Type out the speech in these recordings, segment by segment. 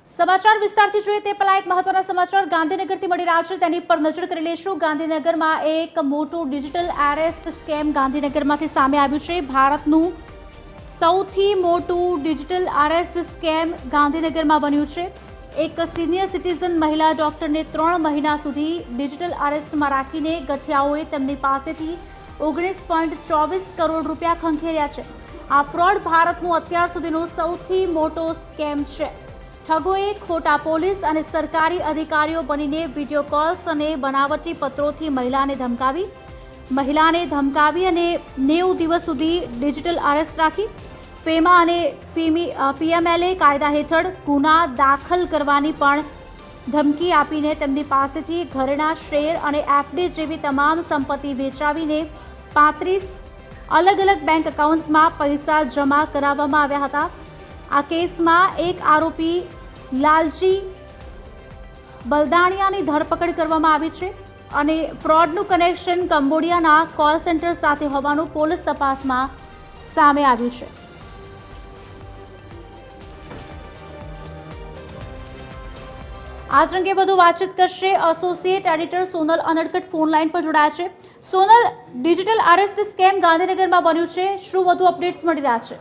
સમાચાર વિસ્તારથી જોઈએ તે પહેલા એક મહત્વના સમાચાર ગાંધીનગરથી મળી રહ્યા છે, તેની પર નજર કરી લેશું। ગાંધીનગરમાં એક મોટું ડિજિટલ એરેસ્ટ સ્કેમ ગાંધીનગરમાંથી સામે આવ્યું છે। ભારતનું સૌથી મોટું ડિજિટલ એરેસ્ટ સ્કેમ ગાંધીનગરમાં બન્યું છે। એક સિનિયર સિટીઝન મહિલા ડોક્ટરને 3 મહિના સુધી ડિજિટલ એરેસ્ટમાં રાખીને ગઠિયાઓએ તેમની પાસેથી 19.24 કરોડ રૂપિયા ખંખેર્યા છે। આ ફ્રોડ ભારતનું અત્યાર સુધીનો સૌથી મોટો સ્કેમ છે। ठगोए खोटा पोलीस और सरकारी अधिकारीओ बनीने वीडियो कॉल्स और बनावटी पत्रों महिला ने धमकावी और 90 दिवस सुधी डिजिटल अरेस्ट राखी। फेमा और पीएमएलए कायदा हेठळ गुना दाखल करवानी पण धमकी आपीने तेमनी पासेथी घरेना शेर और एफडी जेवी तमाम संपत्ति वेचावीने 35 अलग अलग बैंक अकाउंट्स में पैसा जमा कराववामां आव्या हता। आ केस में एक आरोपी लालजी बलदाणियानी धरपकड़ करवामां आवी छे अने फ्रॉडनुं कनेक्शन कंबोडियाना कॉल सेंटर साथे होवानुं पोलीस तपासमां सामे आव्युं छे। आज अंगे વધુ વાતચીત કરશે associate editor Sonal Anadkat phone line પર જોડાયા છે। સોનલ, ડિજિટલ અરેસ્ટ સ્કેમ ગાંધીનગરમાં બન્યું છે, શું વધુ અપડેટ્સ મળી રહ્યા છે?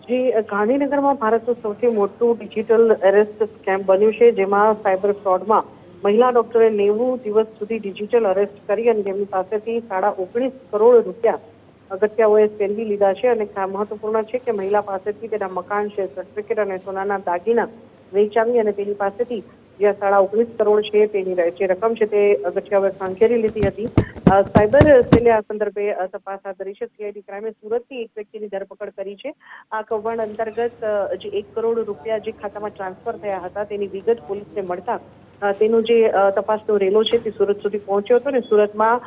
जी गांधीनगर में भारत सौथी मोटू डिजिटल अरेस्ट स्केम बन्यु छे, जेमां साइबर फ्रॉड में महिला डॉक्टरे 90 दिवस सुधी डिजिटल अरेस्ट करी अने तेमनी पासेथी 19.5 करोड़ रूपिया गठियाओए सेलवी लीधा छे। अने महत्वपूर्ण छे के महिला पासेथी तेना मकान, शेर सर्टिफिकेट अने सोनाना दागीना वेचावी अने तेनी पासेथी जे 19.5 करोड़ छे तेनी जे रकम छे ते गठियाओए खंखेरी लीधी हती। साइबर सेले आ संदर्भे तपास हाथ धरी छे। सीआईडी क्राइमे सूरतथी एक व्यक्तिनी धरपकड़ करी छे। आ कौभांड अंतर्गत जे 1 करोड़ रूपिया जे खातामां ट्रांसफर थया हता तेनी विगत पोलीसने मळता तेनो जे तपासनो रेलो छे ते सूरत सुधी पहोंच्यो हतो। ने सूरतमां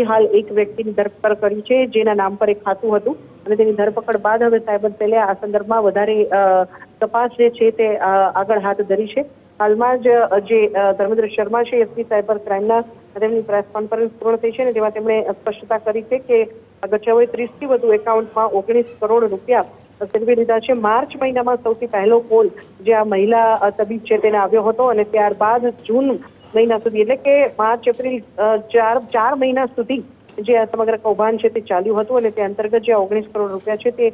हाल एक व्यक्तिनी धरपकड़ करी छे, जेना नाम पर एक खातुं हतुं अने तेनी धरपकड़ बाद हवे साइबर सेले आ संदर्भमां वधारे तपास जे छे ते आगळ हाथ धरी छे। हालमां ज जे धर्मेन्द्र शर्मा छे एसपी साइबर क्राइमना તેમની પ્રેસ કોન્ફરન્સ પૂર્ણ થઈ છે અને તેમાં તેમણે સ્પષ્ટતા કરી છે કે ગઠિયાઓએ 30 થી વધુ એકાઉન્ટમાં 19 કરોડ રૂપિયા સેલવી લીધા છે। માર્ચ મહિનામાં સૌથી પહેલો કોલ જે આ મહિલા તબીબ છે તેને આવ્યો હતો અને ત્યારબાદ જૂન મહિના સુધી એટલે કે માર્ચ એપ્રિલ 4 મહિના સુધી જે આ સમગ્ર કૌભાંડ છે તે ચાલ્યું હતું અને તે અંતર્ગત જે 19 કરોડ રૂપિયા છે તે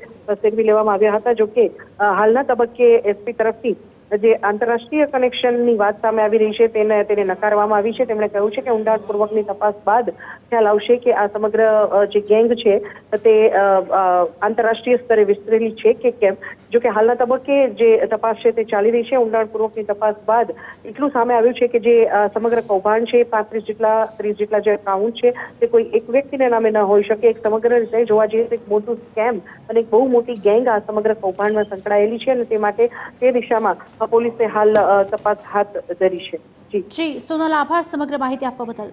સેલવી લેવામાં આવ્યા હતા। જો કે હાલના તબક્કે એસપી તરફથી જે આંતરરાષ્ટ્રીય કનેક્શનની વાત સામે આવી રહી છે તેને નકારવામાં આવી છે। તેમણે કહ્યું છે કે ઊંડાણપૂર્વકની તપાસ બાદ ખ્યાલ આવશે કે આ સમગ્ર જે ગેંગ છે તે આંતરરાષ્ટ્રીય સ્તરે વિસ્તરેલી છે કે કેમ। જો કે હાલના તબક્કે જે તપાસ છે તે ચાલી રહી છે। ઊંડાણપૂર્વકની તપાસ બાદ એટલું સામે આવ્યું છે કે જે સમગ્ર કૌભાંડ છે 30 જેટલા જે એકાઉન્ટ છે તે કોઈ એક વ્યક્તિના નામે ન હોઈ શકે। એક સમગ્ર રીતે જોવા જઈએ તો એક મોટું સ્કેમ અને એક બહુ મોટી ગેંગ આ સમગ્ર કૌભાંડમાં સંકળાયેલી છે અને તે માટે તે દિશામાં પોલીસે હાલ તપાસ હાથ ધરી છે। જી સોનલ, આભાર સમગ્ર માહિતી આપવા બદલ।